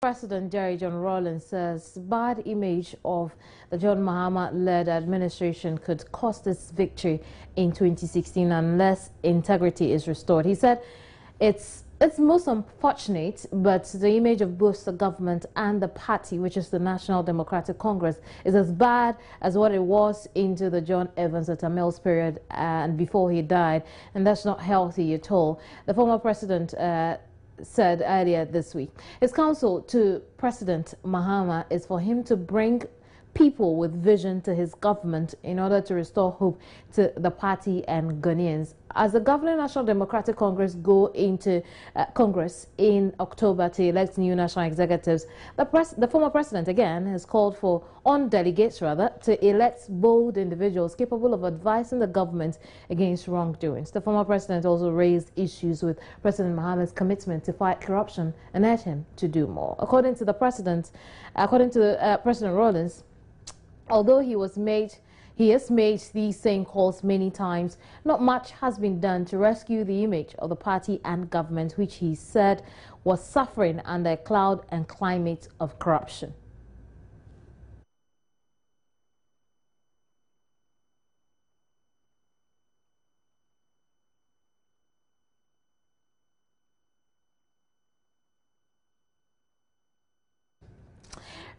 President Jerry John Rawlings says bad image of the John Mahama-led administration could cost its victory in 2016 unless integrity is restored. He said it's most unfortunate, but the image of both the government and the party, which is the National Democratic Congress, is as bad as what it was into the John Evans at Mills period and before he died, and that's not healthy at all. The former president said earlier this week. His counsel to President Mahama is for him to bring people with vision to his government in order to restore hope to the party and Ghanaians. As the governing National Democratic Congress go into Congress in October to elect new national executives, the former president again has called for delegates to elect bold individuals capable of advising the government against wrongdoings. The former president also raised issues with President Mahama's commitment to fight corruption and urged him to do more. According to President Rawlings, although he has made these same calls many times, not much has been done to rescue the image of the party and government, which he said was suffering under a cloud and climate of corruption.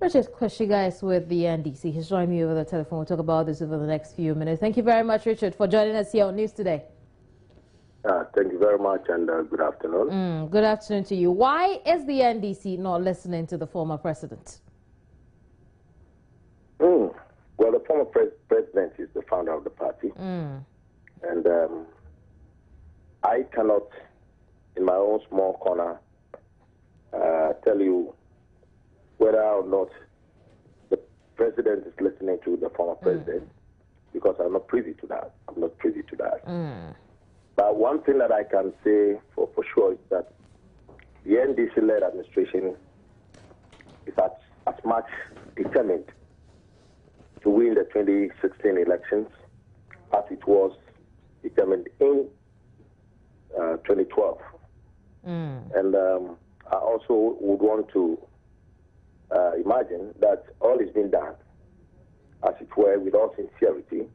Richard Kweshiga is with the NDC. He's joined me over the telephone. We'll talk about this over the next few minutes. Thank you very much, Richard, for joining us here on News Today. Thank you very much, and good afternoon. Good afternoon to you. Why is the NDC not listening to the former president? Well, the former president is the founder of the party. And I cannot, in my own small corner, tell you whether or not the president is listening to the former president, because I'm not privy to that. But one thing that I can say for sure is that the NDC-led administration is as much determined to win the 2016 elections as it was determined in 2012. And I also would want to imagine that all is being done, as it were, with all sincerity,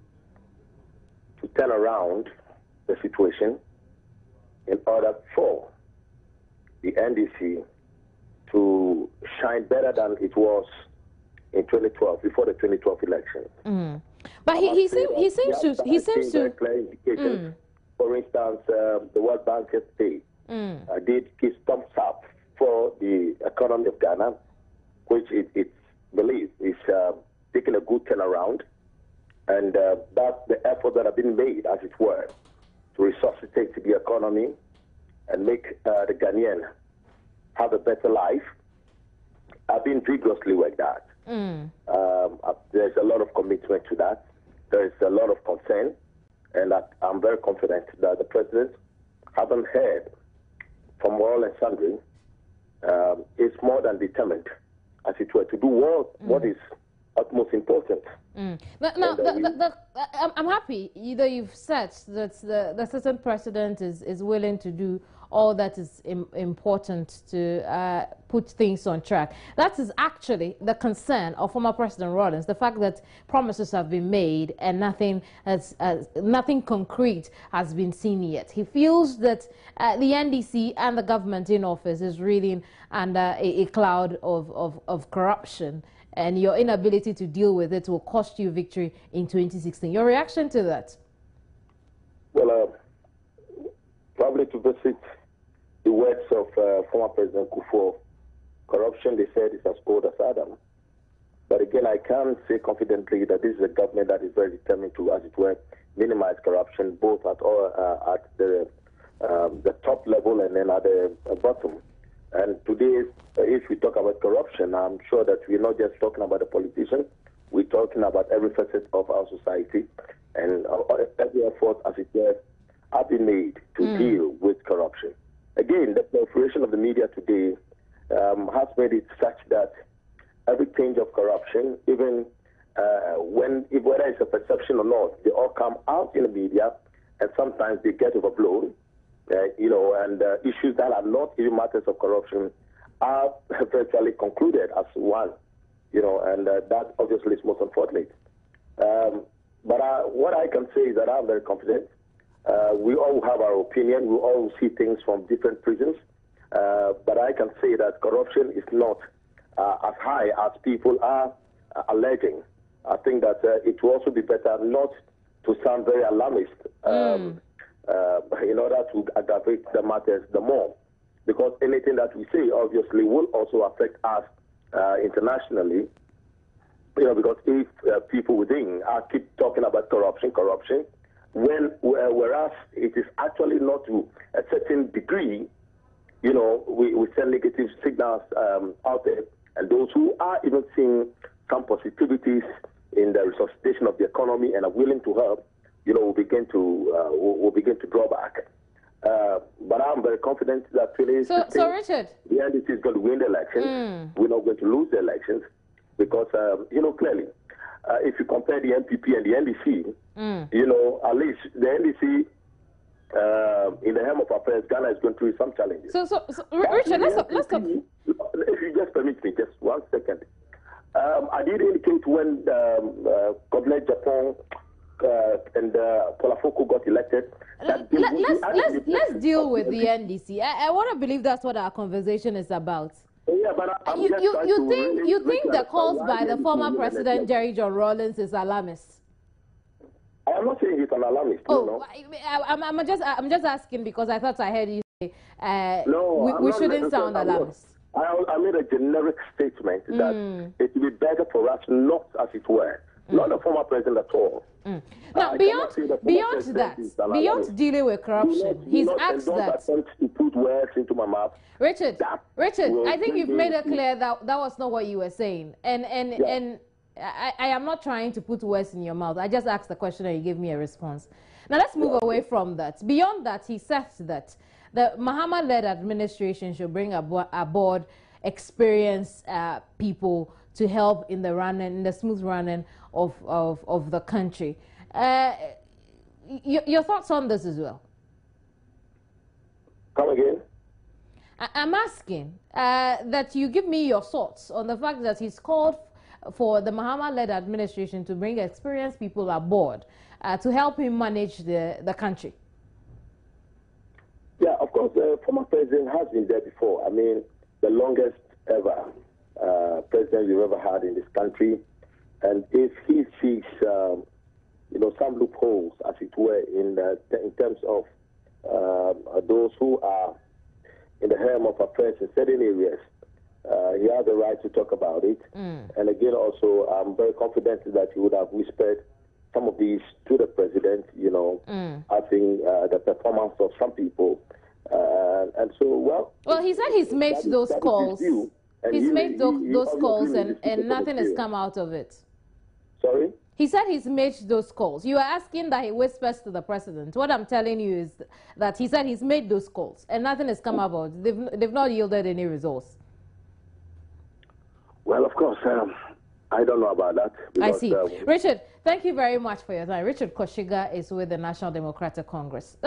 to turn around the situation in order for the NDC to shine better than it was in 2012, before the 2012 elections. But he seems to. Clear indications. For instance, the World Bank yesterday did give thumbs up for the economy of Ghana, which it believes is taking a good turnaround, and that's the effort that have been made, as it were, to resuscitate the economy and make the Ghanaian have a better life, have been vigorously worked at. There's a lot of commitment to that. There is a lot of concern, and I'm very confident that the president, having heard from all and sundry, is more than determined, as it were, to do what is utmost important. I'm happy that you've said that the certain president is willing to do all that is important to put things on track. That is actually the concern of former President Rawlings, the fact that promises have been made and nothing concrete has been seen yet. He feels that the NDC and the government in office is reeling under a cloud of corruption, and your inability to deal with it will cost you victory in 2016. Your reaction to that? Well, probably to visit the words of former President Kufuor, corruption, they said, is as old as Adam. But again, I can say confidently that this is a government that is very determined to, as it were, minimize corruption, both at the top level and then at the bottom. And today, if we talk about corruption, I'm sure that we're not just talking about the politicians. We're talking about every facet of our society, and every effort, as it were, have been made to deal with corruption. Again, the proliferation of the media today has made it such that every change of corruption, even whether it's a perception or not, they all come out in the media, and sometimes they get overblown. And issues that are not even matters of corruption are virtually concluded as one, and that obviously is most unfortunate. But what I can say is that I'm very confident. We all have our opinion. We all see things from different prisons. But I can say that corruption is not as high as people are alleging. I think that it will also be better not to sound very alarmist in order to aggravate the matters the more. Because anything that we say obviously will also affect us internationally. Because if people within keep talking about corruption, whereas it is actually not to a certain degree, we send negative signals out there, and those who are even seeing some positivities in the resuscitation of the economy and are willing to help, will begin to draw back. But I'm very confident that so Richard, the NDC is going to win the election. We're not going to lose the elections because, clearly, if you compare the MPP and the NDC, at least the NDC, in the helm of affairs, Ghana is going through some challenges. So Richard, let's talk. If you just permit me, just 1 second. I did indicate when Governor Japan and Polafoko got elected. Let's deal with the NDC. I want to believe that's what our conversation is about. Yeah, but you think the calls by the former president Jerry John Rawlings is alarmist? I am not saying he's an alarmist. Oh, I'm just asking because I thought I heard you say no, we shouldn't sound alarmist. I made a generic statement that it would be better for us not, as it were, not the former president at all. Now, beyond dealing with corruption, he's asked that. Attempt to put words into my mouth. Richard, I think you've made it clear that that was not what you were saying, and I am not trying to put words in your mouth. I just asked the question and you gave me a response. Now let's move away from that. Beyond that, he says that the Mahama-led administration should bring aboard experienced people to help in the smooth running of the country. Your thoughts on this as well? Come again? I'm asking that you give me your thoughts on the fact that he's called for the Mahama-led administration to bring experienced people aboard to help him manage the country. Yeah, of course, the former president has been there before. I mean, the longest ever president we've ever had in this country. And if he sees, some loopholes, as it were, in terms of those who are in the helm of affairs in certain areas, he has the right to talk about it. And again, also, I'm very confident that he would have whispered some of these to the president, I think the performance of some people. And so, well, he said he's made those calls. He's made those calls and nothing has come out of it. Sorry? He said he's made those calls. You are asking that he whispers to the president. What I'm telling you is that he said he's made those calls and nothing has come about. They've not yielded any results. Well, of course, I don't know about that. Because, I see. Richard, thank you very much for your time. Richard Koshiga is with the National Democratic Congress.